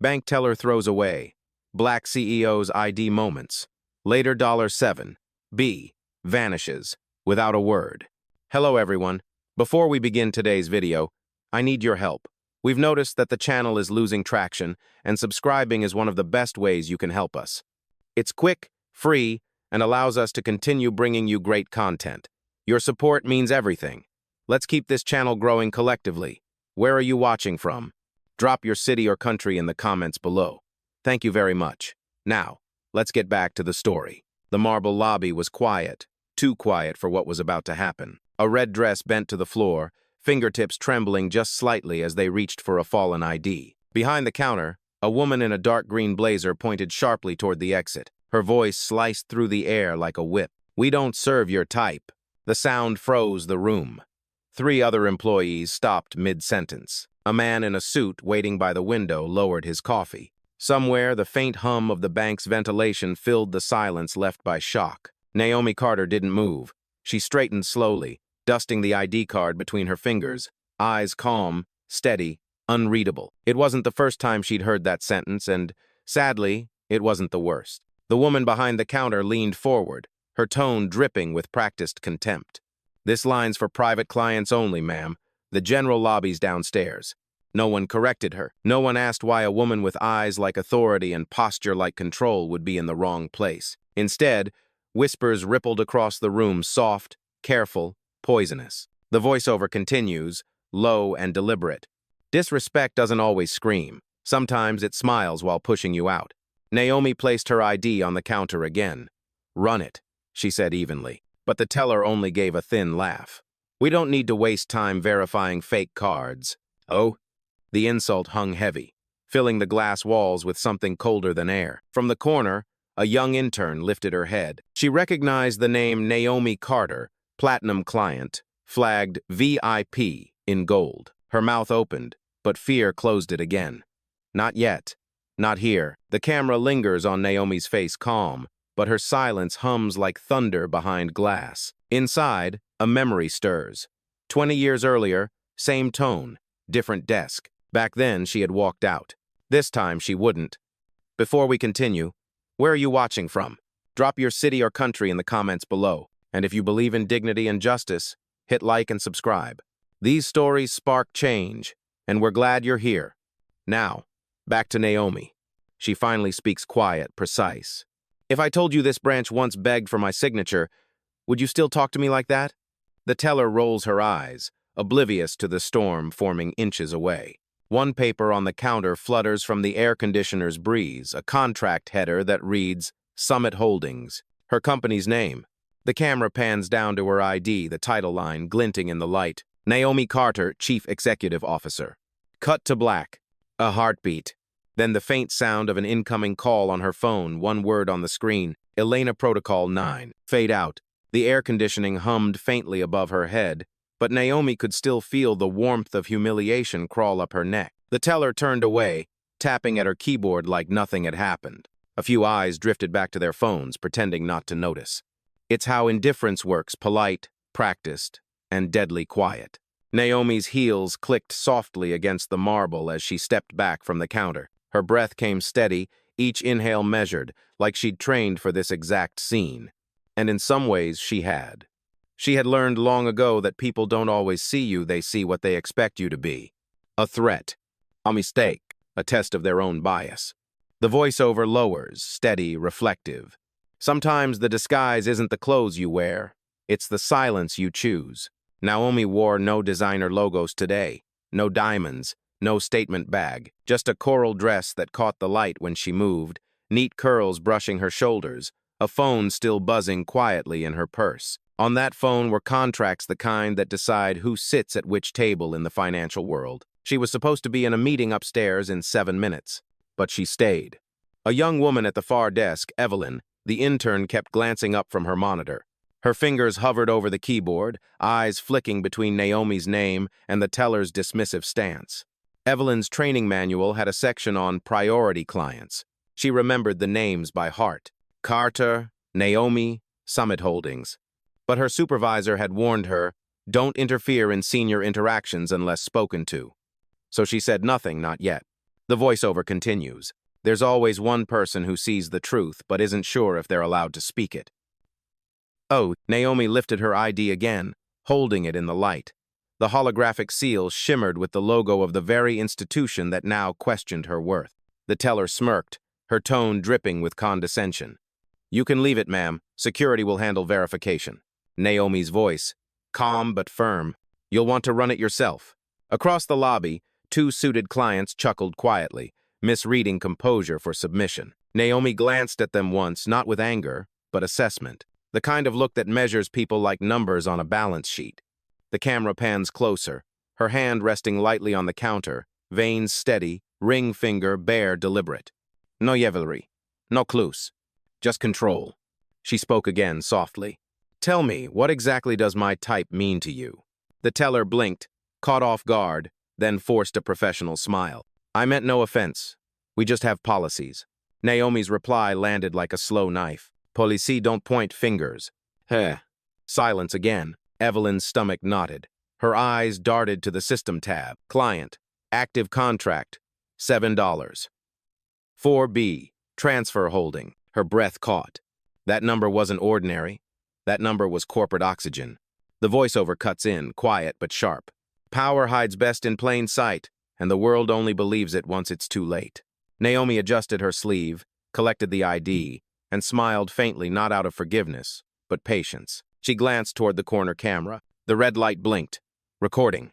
Bank teller throws away. Black CEO's ID moments. Later $7. B. Vanishes. Without a word. Hello everyone. Before we begin today's video, I need your help. We've noticed that the channel is losing traction, and subscribing is one of the best ways you can help us. It's quick, free, and allows us to continue bringing you great content. Your support means everything. Let's keep this channel growing collectively. Where are you watching from? Drop your city or country in the comments below. Thank you very much. Now, let's get back to the story. The marble lobby was quiet, too quiet for what was about to happen. A red dress bent to the floor, fingertips trembling just slightly as they reached for a fallen ID. Behind the counter, a woman in a dark green blazer pointed sharply toward the exit. Her voice sliced through the air like a whip. "We don't serve your type." The sound froze the room. 3 other employees stopped mid-sentence. A man in a suit waiting by the window lowered his coffee. Somewhere, the faint hum of the bank's ventilation filled the silence left by shock. Naomi Carter didn't move. She straightened slowly, dusting the ID card between her fingers, eyes calm, steady, unreadable. It wasn't the first time she'd heard that sentence, and, sadly, it wasn't the worst. The woman behind the counter leaned forward, her tone dripping with practiced contempt. "This line's for private clients only, ma'am. The general lobby's downstairs." No one corrected her. No one asked why a woman with eyes like authority and posture like control would be in the wrong place. Instead, whispers rippled across the room, soft, careful, poisonous. The voiceover continues, low and deliberate. Disrespect doesn't always scream. Sometimes it smiles while pushing you out. Naomi placed her ID on the counter again. "Run it," she said evenly. But the teller only gave a thin laugh. "We don't need to waste time verifying fake cards." "Oh?" The insult hung heavy, filling the glass walls with something colder than air. From the corner, a young intern lifted her head. She recognized the name Naomi Carter, platinum client, flagged VIP in gold. Her mouth opened, but fear closed it again. "Not yet. Not here." The camera lingers on Naomi's face, calm, but her silence hums like thunder behind glass. Inside, a memory stirs. 20 years earlier, same tone, different desk. Back then, she had walked out. This time, she wouldn't. Before we continue, where are you watching from? Drop your city or country in the comments below. And if you believe in dignity and justice, hit like and subscribe. These stories spark change, and we're glad you're here. Now, back to Naomi. She finally speaks quiet, precise. "If I told you this branch once begged for my signature, would you still talk to me like that?" The teller rolls her eyes, oblivious to the storm forming inches away. One paper on the counter flutters from the air conditioner's breeze, a contract header that reads, Summit Holdings, her company's name. The camera pans down to her ID, the title line glinting in the light. Naomi Carter, Chief Executive Officer. Cut to black. A heartbeat. Then the faint sound of an incoming call on her phone, one word on the screen, Elena Protocol 9. Fade out. The air conditioning hummed faintly above her head, but Naomi could still feel the warmth of humiliation crawl up her neck. The teller turned away, tapping at her keyboard like nothing had happened. A few eyes drifted back to their phones, pretending not to notice. It's how indifference works, polite, practiced, and deadly quiet. Naomi's heels clicked softly against the marble as she stepped back from the counter. Her breath came steady, each inhale measured, like she'd trained for this exact scene. And in some ways, she had. She had learned long ago that people don't always see you, they see what they expect you to be. A threat, a mistake, a test of their own bias. The voiceover lowers, steady, reflective. Sometimes the disguise isn't the clothes you wear, it's the silence you choose. Naomi wore no designer logos today, no diamonds, no statement bag, just a coral dress that caught the light when she moved, neat curls brushing her shoulders, a phone still buzzing quietly in her purse. On that phone were contracts, the kind that decide who sits at which table in the financial world. She was supposed to be in a meeting upstairs in 7 minutes, but she stayed. A young woman at the far desk, Evelyn, the intern, kept glancing up from her monitor. Her fingers hovered over the keyboard, eyes flicking between Naomi's name and the teller's dismissive stance. Evelyn's training manual had a section on priority clients. She remembered the names by heart. Carter, Naomi, Summit Holdings. But her supervisor had warned her, don't interfere in senior interactions unless spoken to. So she said nothing, not yet. The voiceover continues. There's always one person who sees the truth but isn't sure if they're allowed to speak it. Oh, Naomi lifted her ID again, holding it in the light. The holographic seal shimmered with the logo of the very institution that now questioned her worth. The teller smirked, her tone dripping with condescension. You can leave it, ma'am. Security will handle verification. Naomi's voice, calm but firm. You'll want to run it yourself. Across the lobby, two suited clients chuckled quietly, misreading composure for submission. Naomi glanced at them once, not with anger, but assessment. The kind of look that measures people like numbers on a balance sheet. The camera pans closer, her hand resting lightly on the counter, veins steady, ring finger bare, deliberate. No Ivory, no clues, just control. She spoke again softly. Tell me, what exactly does my type mean to you? The teller blinked, caught off guard, then forced a professional smile. I meant no offense. We just have policies. Naomi's reply landed like a slow knife. Policy don't point fingers. Heh. Silence again. Evelyn's stomach knotted. Her eyes darted to the system tab. Client. Active contract. $7. 4B. Transfer holding. Her breath caught. That number wasn't ordinary. That number was corporate oxygen. The voiceover cuts in, quiet but sharp. Power hides best in plain sight, and the world only believes it once it's too late. Naomi adjusted her sleeve, collected the ID, and smiled faintly, not out of forgiveness, but patience. She glanced toward the corner camera. The red light blinked. Recording.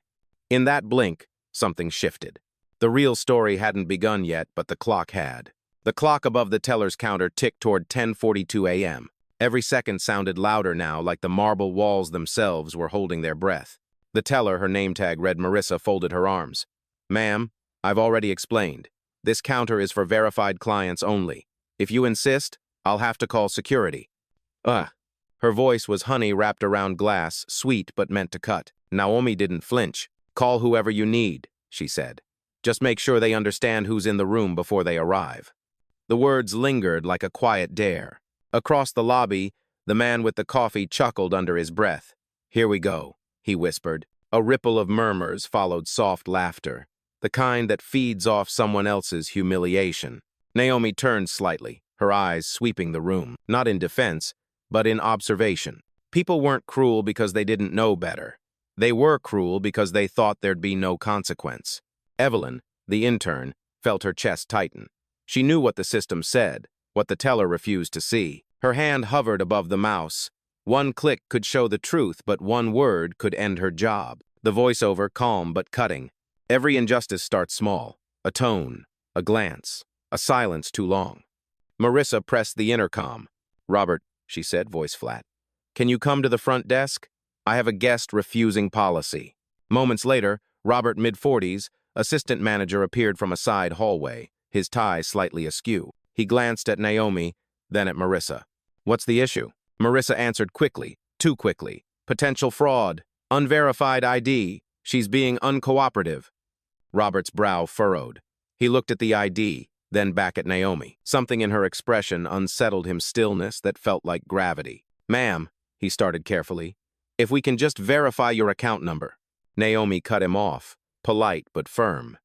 In that blink, something shifted. The real story hadn't begun yet, but the clock had. The clock above the teller's counter ticked toward 10:42 a.m. Every second sounded louder now, like the marble walls themselves were holding their breath. The teller, her name tag read Marissa, folded her arms. Ma'am, I've already explained. This counter is for verified clients only. If you insist, I'll have to call security. Ugh. Her voice was honey wrapped around glass, sweet but meant to cut. Naomi didn't flinch. Call whoever you need, she said. Just make sure they understand who's in the room before they arrive. The words lingered like a quiet dare. Across the lobby, the man with the coffee chuckled under his breath. Here we go, he whispered. A ripple of murmurs followed soft laughter, the kind that feeds off someone else's humiliation. Naomi turned slightly, her eyes sweeping the room, not in defense, but in observation. People weren't cruel because they didn't know better. They were cruel because they thought there'd be no consequence. Evelyn, the intern, felt her chest tighten. She knew what the system said, what the teller refused to see. Her hand hovered above the mouse. One click could show the truth, but one word could end her job. The voiceover, calm but cutting. Every injustice starts small. A tone, a glance, a silence too long. Marissa pressed the intercom. Robert, she said, voice flat. Can you come to the front desk? I have a guest refusing policy. Moments later, Robert, mid-40s, assistant manager, appeared from a side hallway, his tie slightly askew. He glanced at Naomi, then at Marissa. What's the issue? Marissa answered quickly, too quickly. Potential fraud. Unverified ID. She's being uncooperative. Robert's brow furrowed. He looked at the ID, then back at Naomi. Something in her expression unsettled him, stillness that felt like gravity. Ma'am, he started carefully, if we can just verify your account number. Naomi cut him off, polite but firm.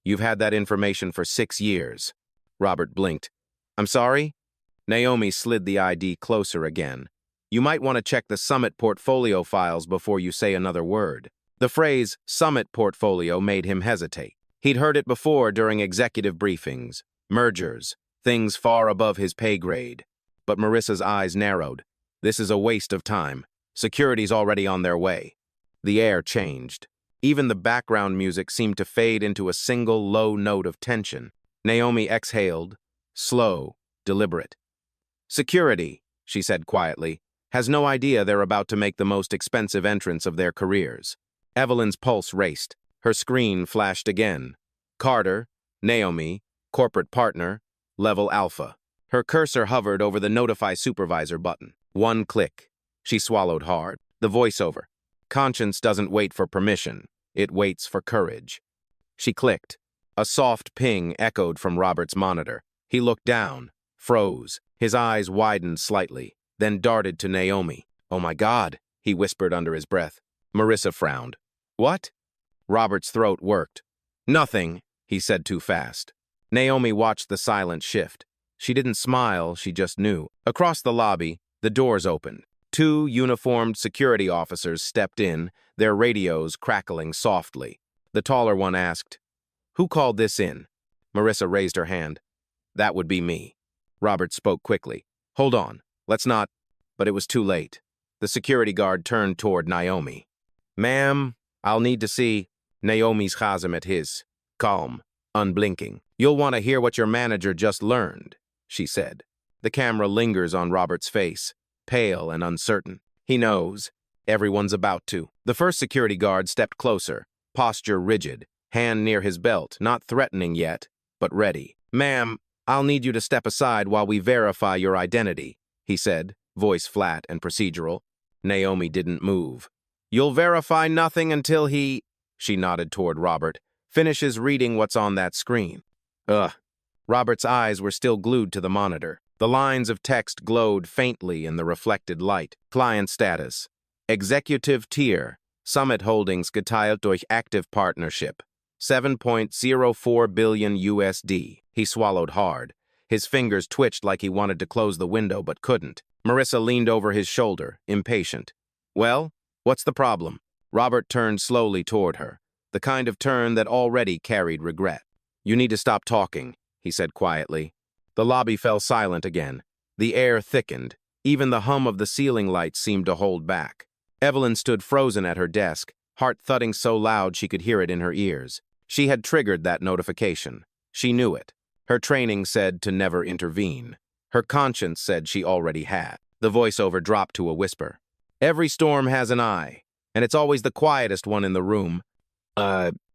You've had that information for 6 years. Robert blinked. I'm sorry? Naomi slid the ID closer again. You might want to check the Summit portfolio files before you say another word. The phrase Summit portfolio made him hesitate. He'd heard it before during executive briefings, mergers, things far above his pay grade. But Marissa's eyes narrowed. This is a waste of time. Security's already on their way. The air changed. Even the background music seemed to fade into a single low note of tension. Naomi exhaled, slow, deliberate. Security, she said quietly, has no idea they're about to make the most expensive entrance of their careers. Evelyn's pulse raced. Her screen flashed again. Carter, Naomi, corporate partner, level alpha. Her cursor hovered over the Notify Supervisor button. One click. She swallowed hard. The voiceover. Conscience doesn't wait for permission. It waits for courage. She clicked. A soft ping echoed from Robert's monitor. He looked down, froze. His eyes widened slightly, then darted to Naomi. Oh my God, he whispered under his breath. Marissa frowned. What? Robert's throat worked. Nothing, he said too fast. Naomi watched the silent shift. She didn't smile, she just knew. Across the lobby, the doors opened. Two uniformed security officers stepped in, their radios crackling softly. The taller one asked, "Who called this in?" Marissa raised her hand. "That would be me." Robert spoke quickly. "Hold on, let's not—" But it was too late. The security guard turned toward Naomi. "Ma'am, I'll need to see—" Naomi's chasm at his. Calm, unblinking. "You'll want to hear what your manager just learned," she said. The camera lingers on Robert's face, pale and uncertain. He knows. Everyone's about to. The first security guard stepped closer, posture rigid, hand near his belt, not threatening yet, but ready. "Ma'am, I'll need you to step aside while we verify your identity," he said, voice flat and procedural. Naomi didn't move. "You'll verify nothing until he—" She nodded toward Robert. "Finishes reading what's on that screen." Ugh. Robert's eyes were still glued to the monitor. The lines of text glowed faintly in the reflected light. Client status. Executive tier. Summit Holdings geteilt durch active partnership. 7.04 billion USD. He swallowed hard. His fingers twitched like he wanted to close the window but couldn't. Marissa leaned over his shoulder, impatient. "Well, what's the problem?" Robert turned slowly toward her, the kind of turn that already carried regret. "You need to stop talking," he said quietly. The lobby fell silent again. The air thickened. Even the hum of the ceiling lights seemed to hold back. Evelyn stood frozen at her desk, heart thudding so loud she could hear it in her ears. She had triggered that notification. She knew it. Her training said to never intervene. Her conscience said she already had. The voiceover dropped to a whisper. "Every storm has an eye, and it's always the quietest one in the room."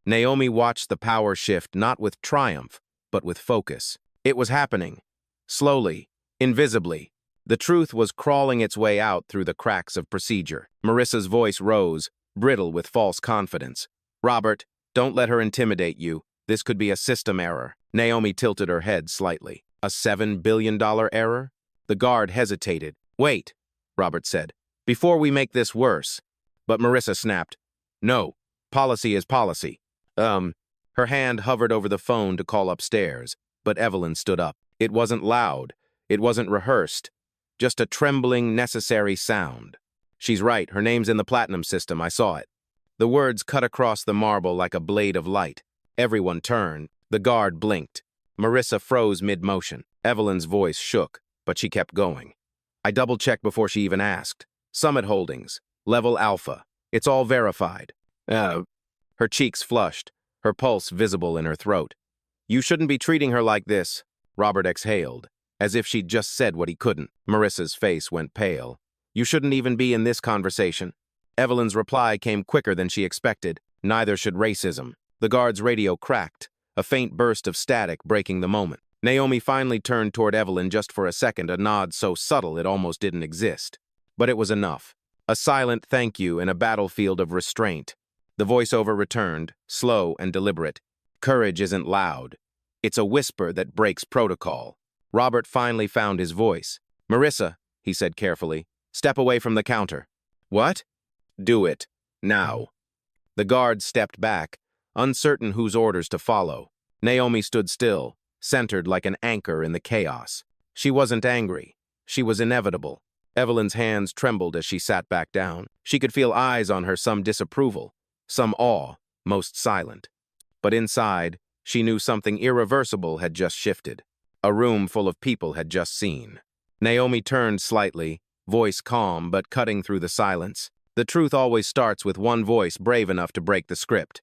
Naomi watched the power shift not with triumph, but with focus. It was happening. Slowly, invisibly. The truth was crawling its way out through the cracks of procedure. Marissa's voice rose, brittle with false confidence. "Robert, don't let her intimidate you. This could be a system error." Naomi tilted her head slightly. "A $7 billion error?" The guard hesitated. "Wait," Robert said, "before we make this worse." But Marissa snapped. "No, policy is policy." Her hand hovered over the phone to call upstairs, but Evelyn stood up. It wasn't loud. It wasn't rehearsed. Just a trembling, necessary sound. "She's right. Her name's in the platinum system. I saw it." The words cut across the marble like a blade of light. Everyone turned. The guard blinked. Marissa froze mid-motion. Evelyn's voice shook, but she kept going. "I double-checked before she even asked. Summit Holdings. Level Alpha. It's all verified." Her cheeks flushed, her pulse visible in her throat. "You shouldn't be treating her like this." Robert exhaled, as if she'd just said what he couldn't. Marissa's face went pale. "You shouldn't even be in this conversation." Evelyn's reply came quicker than she expected. "Neither should racism." The guard's radio cracked, a faint burst of static breaking the moment. Naomi finally turned toward Evelyn just for a second, a nod so subtle it almost didn't exist. But it was enough. A silent thank you in a battlefield of restraint. The voiceover returned, slow and deliberate. "Courage isn't loud. It's a whisper that breaks protocol." Robert finally found his voice. "Marissa," he said carefully, "step away from the counter." "What?" "Do it. Now." The guard stepped back, uncertain whose orders to follow. Naomi stood still, centered like an anchor in the chaos. She wasn't angry. She was inevitable. Evelyn's hands trembled as she sat back down. She could feel eyes on her, some disapproval, some awe, most silent. But inside, she knew something irreversible had just shifted. A room full of people had just seen. Naomi turned slightly, voice calm but cutting through the silence. The truth always starts with one voice brave enough to break the script.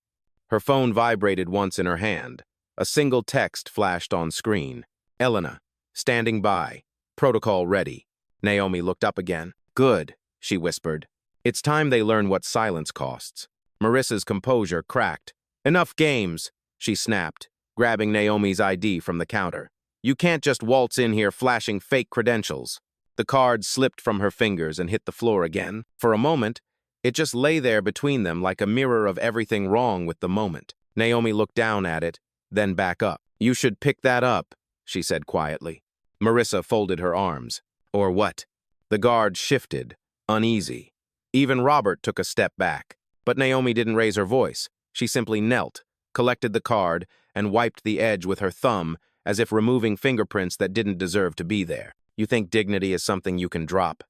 Her phone vibrated once in her hand. A single text flashed on screen. "Elena, standing by. Protocol ready." Naomi looked up again. "Good," she whispered. "It's time they learn what silence costs." Marissa's composure cracked. "Enough games," she snapped, grabbing Naomi's ID from the counter. "You can't just waltz in here flashing fake credentials." The card slipped from her fingers and hit the floor again. For a moment, it just lay there between them like a mirror of everything wrong with the moment. Naomi looked down at it, then back up. "You should pick that up," she said quietly. Marissa folded her arms. "Or what?" The guard shifted, uneasy. Even Robert took a step back. But Naomi didn't raise her voice. She simply knelt, collected the card, and wiped the edge with her thumb as if removing fingerprints that didn't deserve to be there. You think dignity is something you can drop?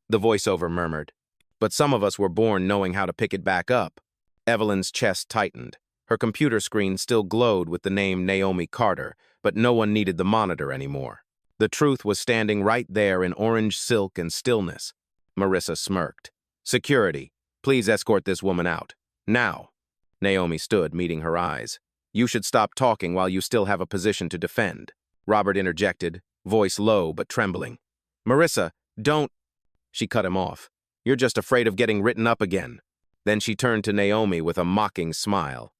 The voiceover murmured. But some of us were born knowing how to pick it back up. Evelyn's chest tightened. Her computer screen still glowed with the name Naomi Carter, but no one needed the monitor anymore. The truth was standing right there in orange silk and stillness. Marissa smirked. Security, please escort this woman out. Now. Naomi stood, meeting her eyes. You should stop talking while you still have a position to defend. Robert interjected, voice low but trembling. Marissa, don't... She cut him off. You're just afraid of getting written up again. Then she turned to Naomi with a mocking smile.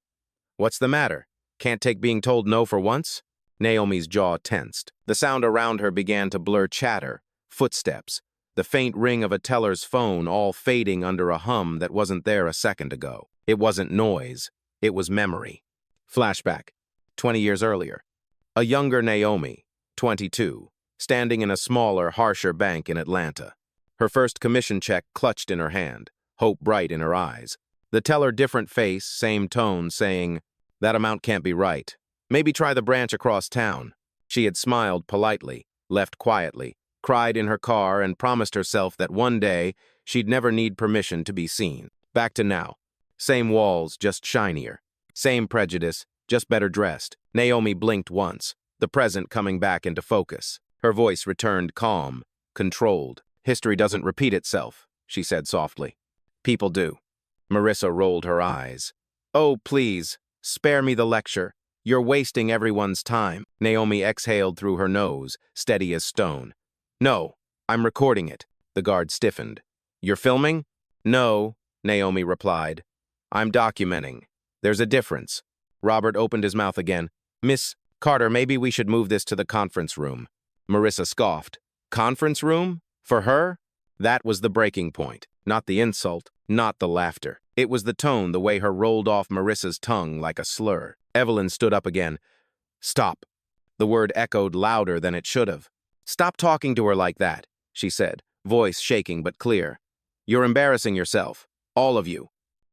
What's the matter? Can't take being told no for once? Naomi's jaw tensed. The sound around her began to blur chatter, footsteps, the faint ring of a teller's phone all fading under a hum that wasn't there a second ago. It wasn't noise. It was memory. Flashback. 20 years earlier. A younger Naomi, 22, standing in a smaller, harsher bank in Atlanta. Her first commission check clutched in her hand, hope bright in her eyes. The teller different face, same tone, saying, that amount can't be right. Maybe try the branch across town. She had smiled politely, left quietly, cried in her car, and promised herself that one day she'd never need permission to be seen. Back to now. Same walls, just shinier. Same prejudice, just better dressed. Naomi blinked once, the present coming back into focus. Her voice returned calm, controlled. History doesn't repeat itself, she said softly. People do. Marissa rolled her eyes. Oh, please, spare me the lecture. You're wasting everyone's time. Naomi exhaled through her nose, steady as stone. No, I'm recording it. The guard stiffened. You're filming? No, Naomi replied. I'm documenting. There's a difference. Robert opened his mouth again. Miss Carter, maybe we should move this to the conference room. Marissa scoffed. Conference room? For her? That was the breaking point. Not the insult, not the laughter. It was the tone, the way her rolled off Marissa's tongue like a slur. Evelyn stood up again. Stop. The word echoed louder than it should have. Stop talking to her like that, she said, voice shaking but clear. You're embarrassing yourself. All of you.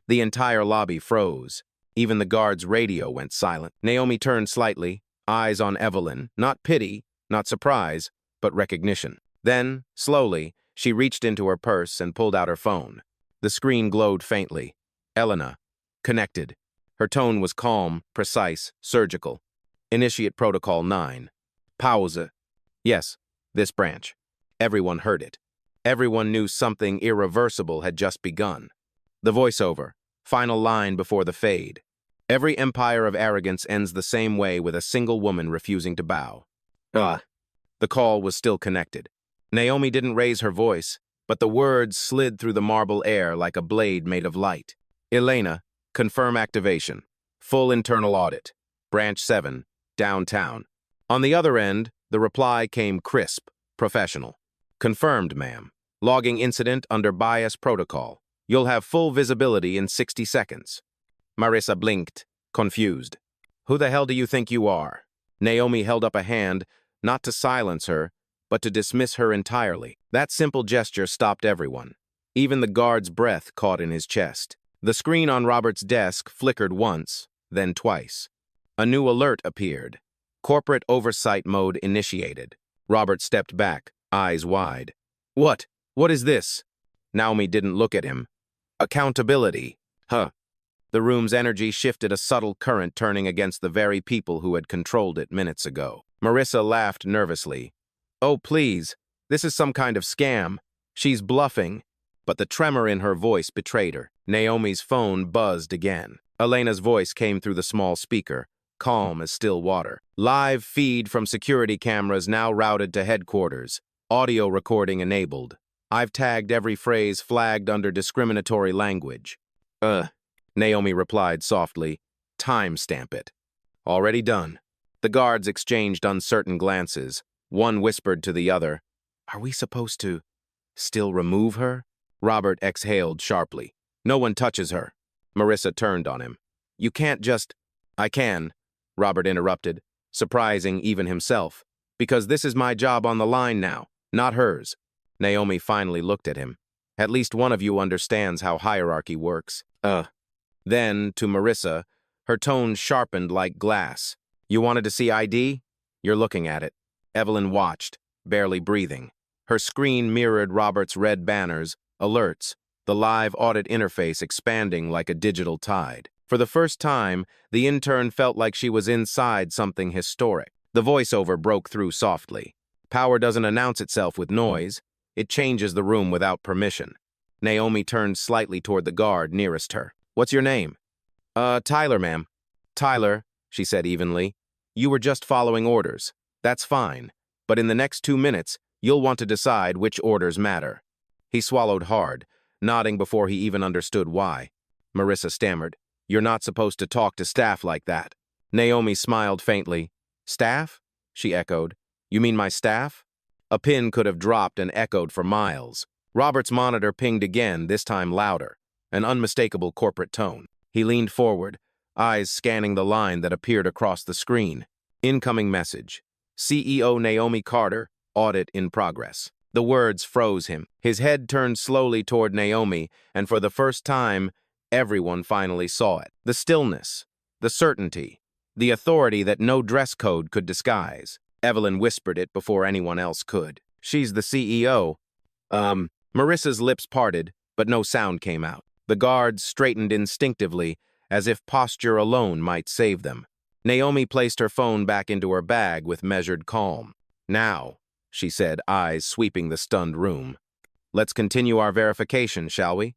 The entire lobby froze. Even the guard's radio went silent. Naomi turned slightly, eyes on Evelyn. Not pity, not surprise, but recognition. Then, slowly, she reached into her purse and pulled out her phone. The screen glowed faintly. Elena. Connected. Her tone was calm, precise, surgical. Initiate Protocol 9. Pause. Yes, this branch. Everyone heard it. Everyone knew something irreversible had just begun. The voiceover. Final line before the fade. Every empire of arrogance ends the same way with a single woman refusing to bow. The call was still connected. Naomi didn't raise her voice, but the words slid through the marble air like a blade made of light. Elena, confirm activation. Full internal audit. Branch 7, downtown. On the other end, the reply came crisp, professional. Confirmed, ma'am. Logging incident under bias protocol. You'll have full visibility in 60 seconds. Marissa blinked, confused. Who the hell do you think you are? Naomi held up a hand, not to silence her, but to dismiss her entirely. That simple gesture stopped everyone. Even the guard's breath caught in his chest. The screen on Robert's desk flickered once, then twice. A new alert appeared. Corporate oversight mode initiated. Robert stepped back, eyes wide. What? What is this? Naomi didn't look at him. Accountability. Huh. The room's energy shifted, a subtle current turning against the very people who had controlled it minutes ago. Marissa laughed nervously. Oh, please. This is some kind of scam. She's bluffing. But the tremor in her voice betrayed her. Naomi's phone buzzed again. Elena's voice came through the small speaker, calm as still water. Live feed from security cameras now routed to headquarters. Audio recording enabled. I've tagged every phrase flagged under discriminatory language. Naomi replied softly. Timestamp it. Already done. The guards exchanged uncertain glances. One whispered to the other, Are we supposed to still remove her? Robert exhaled sharply. No one touches her. Marissa turned on him. You can't just... I can, Robert interrupted, surprising even himself, because this is my job on the line now, not hers. Naomi finally looked at him. At least one of you understands how hierarchy works. Then, to Marissa, her tone sharpened like glass. You wanted to see ID? You're looking at it. Evelyn watched, barely breathing. Her screen mirrored Robert's red banners, alerts, the live audit interface expanding like a digital tide. For the first time, the intern felt like she was inside something historic. The voiceover broke through softly. Power doesn't announce itself with noise. It changes the room without permission. Naomi turned slightly toward the guard nearest her. What's your name? Tyler, ma'am. Tyler, she said evenly. You were just following orders. That's fine. But in the next 2 minutes, you'll want to decide which orders matter. He swallowed hard, nodding before he even understood why. Marissa stammered. You're not supposed to talk to staff like that. Naomi smiled faintly. Staff? She echoed. You mean my staff? A pin could have dropped and echoed for miles. Robert's monitor pinged again, this time louder, an unmistakable corporate tone. He leaned forward, eyes scanning the line that appeared across the screen. Incoming message. CEO Naomi Carter, audit in progress. The words froze him. His head turned slowly toward Naomi, and for the first time, everyone finally saw it. The stillness, the certainty, the authority that no dress code could disguise. Evelyn whispered it before anyone else could. She's the CEO. Marissa's lips parted, but no sound came out. The guards straightened instinctively, as if posture alone might save them. Naomi placed her phone back into her bag with measured calm. Now, she said, eyes sweeping the stunned room. Let's continue our verification, shall we?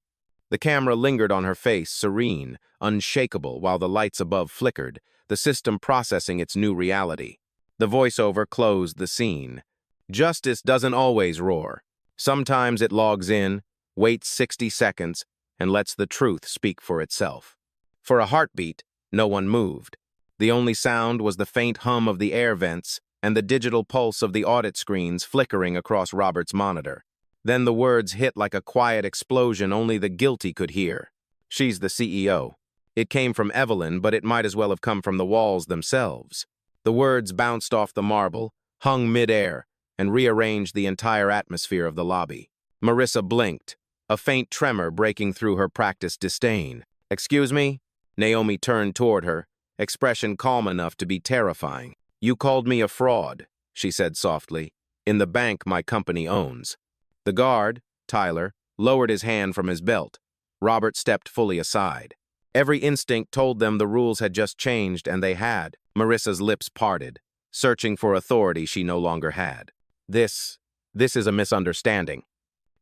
The camera lingered on her face, serene, unshakable, while the lights above flickered, the system processing its new reality. The voiceover closed the scene. Justice doesn't always roar. Sometimes it logs in, waits 60 seconds, and lets the truth speak for itself. For a heartbeat, no one moved. The only sound was the faint hum of the air vents and the digital pulse of the audit screens flickering across Robert's monitor. Then the words hit like a quiet explosion only the guilty could hear. She's the CEO. It came from Evelyn, but it might as well have come from the walls themselves. The words bounced off the marble, hung mid-air, and rearranged the entire atmosphere of the lobby. Marissa blinked, a faint tremor breaking through her practiced disdain. Excuse me? Naomi turned toward her, expression calm enough to be terrifying. You called me a fraud, she said softly, in the bank my company owns. The guard, Tyler, lowered his hand from his belt. Robert stepped fully aside. Every instinct told them the rules had just changed, and they had. Marissa's lips parted, searching for authority she no longer had. This is a misunderstanding.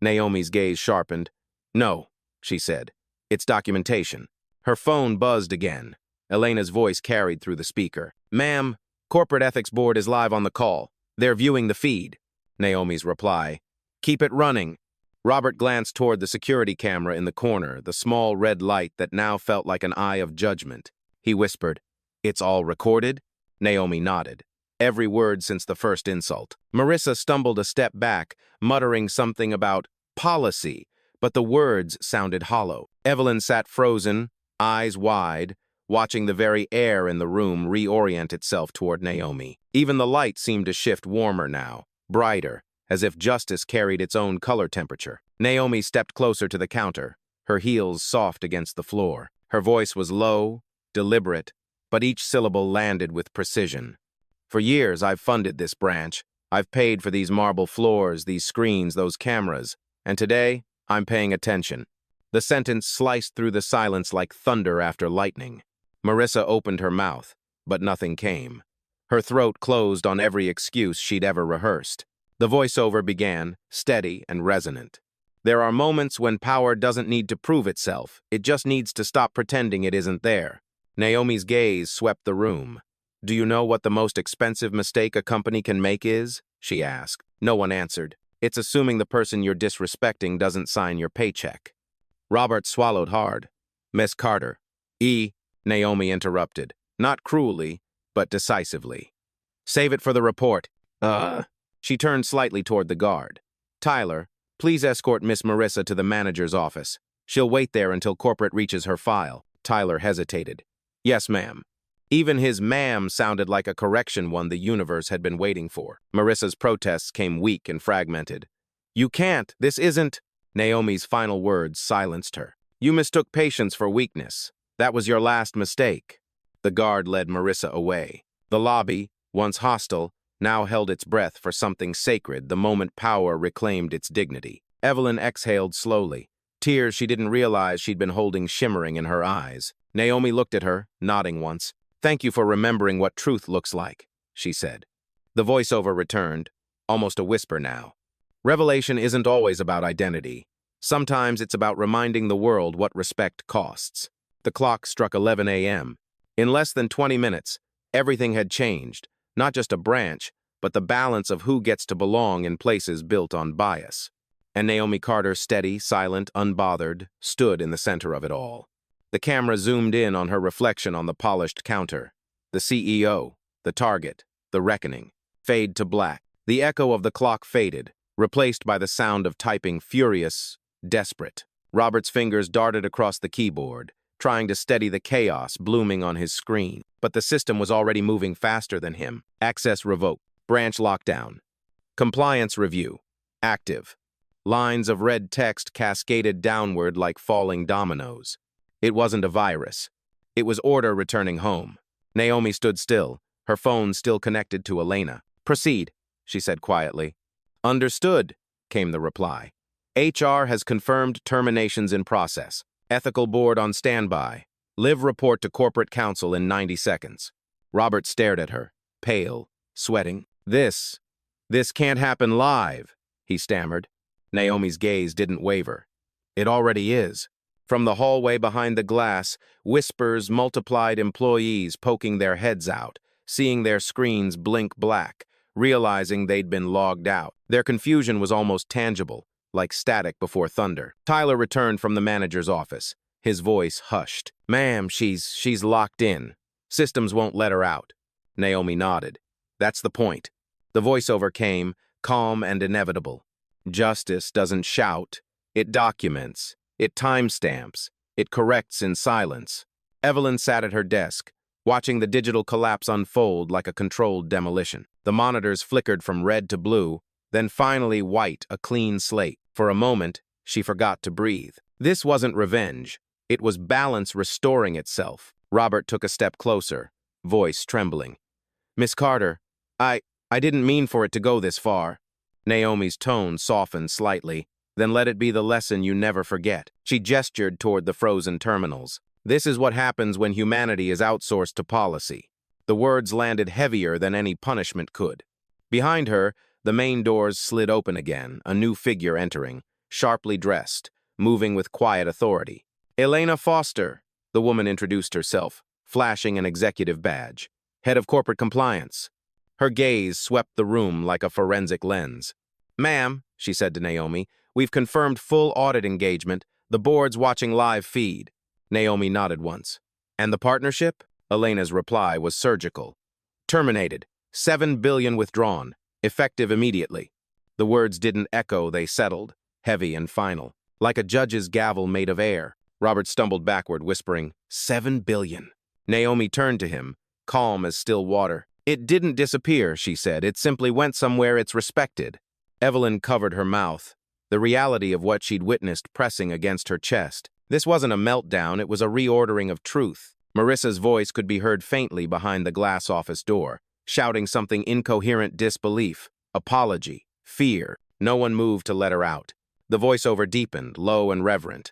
Naomi's gaze sharpened. No, she said. It's documentation. Her phone buzzed again. Elena's voice carried through the speaker. Ma'am, Corporate Ethics Board is live on the call. They're viewing the feed. Naomi's reply. Keep it running. Robert glanced toward the security camera in the corner, the small red light that now felt like an eye of judgment. He whispered, It's all recorded? Naomi nodded. Every word since the first insult. Marissa stumbled a step back, muttering something about policy, but the words sounded hollow. Evelyn sat frozen, eyes wide, watching the very air in the room reorient itself toward Naomi. Even the light seemed to shift warmer now, brighter, as if justice carried its own color temperature. Naomi stepped closer to the counter, her heels soft against the floor. Her voice was low, deliberate, but each syllable landed with precision. For years, I've funded this branch. I've paid for these marble floors, these screens, those cameras, and today, I'm paying attention. The sentence sliced through the silence like thunder after lightning. Marissa opened her mouth, but nothing came. Her throat closed on every excuse she'd ever rehearsed. The voiceover began, steady and resonant. There are moments when power doesn't need to prove itself. It just needs to stop pretending it isn't there. Naomi's gaze swept the room. Do you know what the most expensive mistake a company can make is? She asked. No one answered. It's assuming the person you're disrespecting doesn't sign your paycheck. Robert swallowed hard. Miss Carter. Naomi interrupted. Not cruelly, but decisively. Save it for the report. She turned slightly toward the guard. Tyler, please escort Miss Marissa to the manager's office. She'll wait there until corporate reaches her file. Tyler hesitated. Yes, ma'am. Even his ma'am sounded like a correction one the universe had been waiting for. Marissa's protests came weak and fragmented. You can't. This isn't. Naomi's final words silenced her. You mistook patience for weakness. That was your last mistake. The guard led Marissa away. The lobby, once hostile, now held its breath for something sacred the moment power reclaimed its dignity. Evelyn exhaled slowly, tears she didn't realize she'd been holding shimmering in her eyes. Naomi looked at her, nodding once. "Thank you for remembering what truth looks like," she said. The voiceover returned, almost a whisper now. Revelation isn't always about identity. Sometimes it's about reminding the world what respect costs. The clock struck 11 a.m. In less than 20 minutes, everything had changed, not just a branch, but the balance of who gets to belong in places built on bias. And Naomi Carter, steady, silent, unbothered, stood in the center of it all. The camera zoomed in on her reflection on the polished counter. The CEO, the target, the reckoning. Fade to black. The echo of the clock faded, replaced by the sound of typing, furious, desperate. Robert's fingers darted across the keyboard, trying to steady the chaos blooming on his screen. But the system was already moving faster than him. Access revoked. Branch lockdown. Compliance review. Active. Lines of red text cascaded downward like falling dominoes. It wasn't a virus. It was order returning home. Naomi stood still, her phone still connected to Elena. "Proceed," she said quietly. "Understood," came the reply. "HR has confirmed terminations in process. Ethical board on standby. Live report to corporate counsel in 90 seconds. Robert stared at her, pale, sweating. This can't happen live," he stammered. Naomi's gaze didn't waver. "It already is." From the hallway behind the glass, whispers multiplied, employees poking their heads out, seeing their screens blink black, realizing they'd been logged out. Their confusion was almost tangible, like static before thunder. Tyler returned from the manager's office, his voice hushed. "Ma'am, she's locked in. Systems won't let her out." Naomi nodded. "That's the point." The voiceover came, calm and inevitable. "Justice doesn't shout. It documents. It timestamps. It corrects in silence." Evelyn sat at her desk, watching the digital collapse unfold like a controlled demolition. The monitors flickered from red to blue, then finally white, a clean slate. For a moment, she forgot to breathe. This wasn't revenge. It was balance restoring itself. Robert took a step closer, voice trembling. "Miss Carter, I didn't mean for it to go this far." Naomi's tone softened slightly, "Then let it be the lesson you never forget." She gestured toward the frozen terminals. "This is what happens when humanity is outsourced to policy." The words landed heavier than any punishment could. Behind her, the main doors slid open again, a new figure entering, sharply dressed, moving with quiet authority. "Elena Foster," the woman introduced herself, flashing an executive badge. "Head of Corporate Compliance." Her gaze swept the room like a forensic lens. "Ma'am," she said to Naomi, "we've confirmed full audit engagement. The board's watching live feed." Naomi nodded once. "And the partnership?" Elena's reply was surgical. "Terminated. $7 billion withdrawn. Effective immediately." The words didn't echo, they settled, heavy and final. Like a judge's gavel made of air. Robert stumbled backward, whispering, "$7 billion." Naomi turned to him, calm as still water. "It didn't disappear," she said. "It simply went somewhere it's respected." Evelyn covered her mouth, the reality of what she'd witnessed pressing against her chest. This wasn't a meltdown, it was a reordering of truth. Marissa's voice could be heard faintly behind the glass office door, shouting something incoherent: disbelief, apology, fear. No one moved to let her out. The voiceover deepened, low and reverent.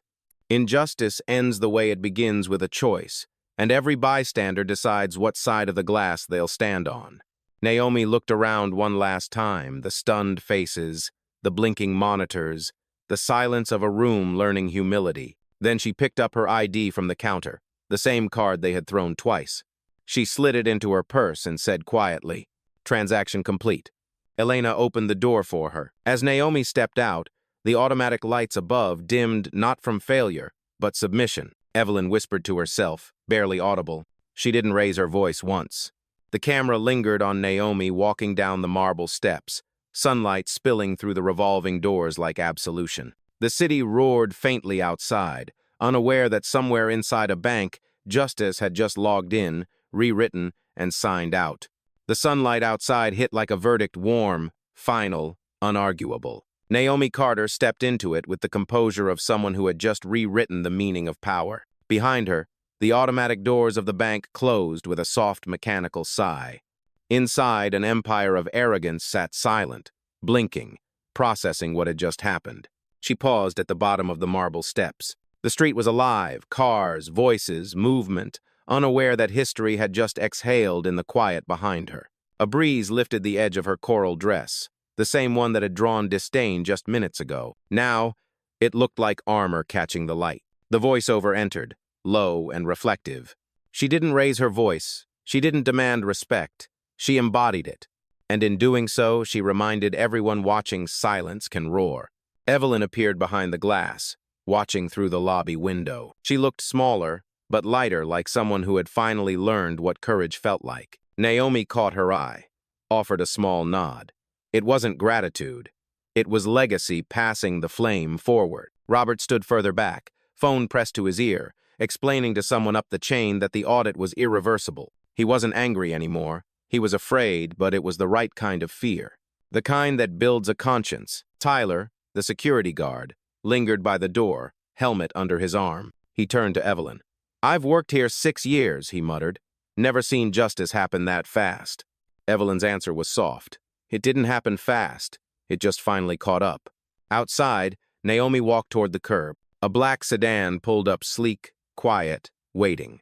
"Injustice ends the way it begins, with a choice, and every bystander decides what side of the glass they'll stand on." Naomi looked around one last time, the stunned faces, the blinking monitors, the silence of a room learning humility. Then she picked up her ID from the counter, the same card they had thrown twice. She slid it into her purse and said quietly, "Transaction complete." Elena opened the door for her. As Naomi stepped out, the automatic lights above dimmed not from failure, but submission. Evelyn whispered to herself, barely audible. She didn't raise her voice once. The camera lingered on Naomi walking down the marble steps, sunlight spilling through the revolving doors like absolution. The city roared faintly outside, unaware that somewhere inside a bank, justice had just logged in, rewritten, and signed out. The sunlight outside hit like a verdict, warm, final, unarguable. Naomi Carter stepped into it with the composure of someone who had just rewritten the meaning of power. Behind her, The automatic doors of the bank closed with a soft mechanical sigh. Inside, an empire of arrogance sat silent, blinking, processing what had just happened. She paused at the bottom of the marble steps. The street was alive, cars, voices, movement, unaware that history had just exhaled in the quiet behind her. A breeze lifted the edge of her coral dress, the same one that had drawn disdain just minutes ago. Now, it looked like armor catching the light. The voiceover entered, low and reflective. She didn't raise her voice. She didn't demand respect. She embodied it. And in doing so, she reminded everyone watching silence can roar. Evelyn appeared behind the glass, watching through the lobby window. She looked smaller, but lighter, like someone who had finally learned what courage felt like. Naomi caught her eye, offered a small nod. It wasn't gratitude. It was legacy passing the flame forward. Robert stood further back, phone pressed to his ear, explaining to someone up the chain that the audit was irreversible. He wasn't angry anymore. He was afraid, but it was the right kind of fear. The kind that builds a conscience. Tyler, the security guard, lingered by the door, helmet under his arm. He turned to Evelyn. "I've worked here 6 years," he muttered. "Never seen justice happen that fast." Evelyn's answer was soft. It didn't happen fast. It just finally caught up. Outside, Naomi walked toward the curb. A black sedan pulled up sleek, quiet, waiting.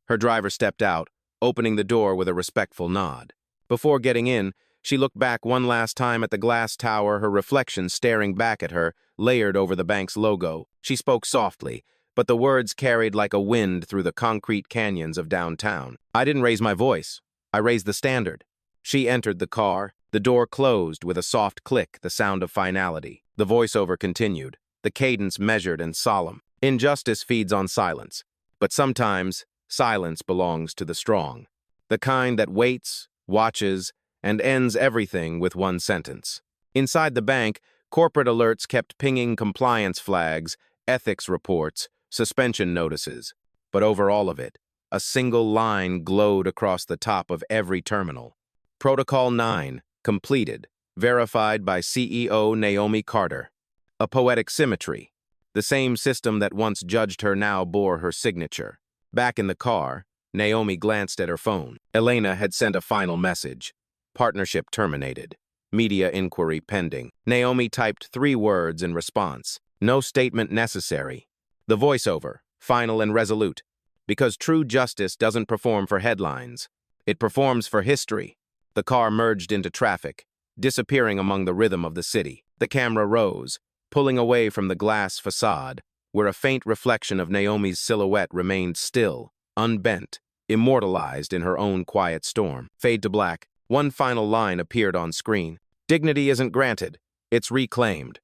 Her driver stepped out, opening the door with a respectful nod. Before getting in, she looked back one last time at the glass tower, her reflection staring back at her, layered over the bank's logo. She spoke softly, but the words carried like a wind through the concrete canyons of downtown. "I didn't raise my voice. I raised the standard." She entered the car. The door closed with a soft click, the sound of finality. The voiceover continued, the cadence measured and solemn. "Injustice feeds on silence, but sometimes silence belongs to the strong. The kind that waits, watches, and ends everything with one sentence." Inside the bank, corporate alerts kept pinging compliance flags, ethics reports, suspension notices. But over all of it, a single line glowed across the top of every terminal. Protocol 9, completed, verified by CEO Naomi Carter. A poetic symmetry. The same system that once judged her now bore her signature. Back in the car, Naomi glanced at her phone. Elena had sent a final message. Partnership terminated. Media inquiry pending. Naomi typed 3 words in response. No statement necessary. The voiceover, final and resolute. Because true justice doesn't perform for headlines. It performs for history. The car merged into traffic, disappearing among the rhythm of the city. The camera rose, pulling away from the glass facade, where a faint reflection of Naomi's silhouette remained still, unbent, immortalized in her own quiet storm. Fade to black. One final line appeared on screen. "Dignity isn't granted. It's reclaimed."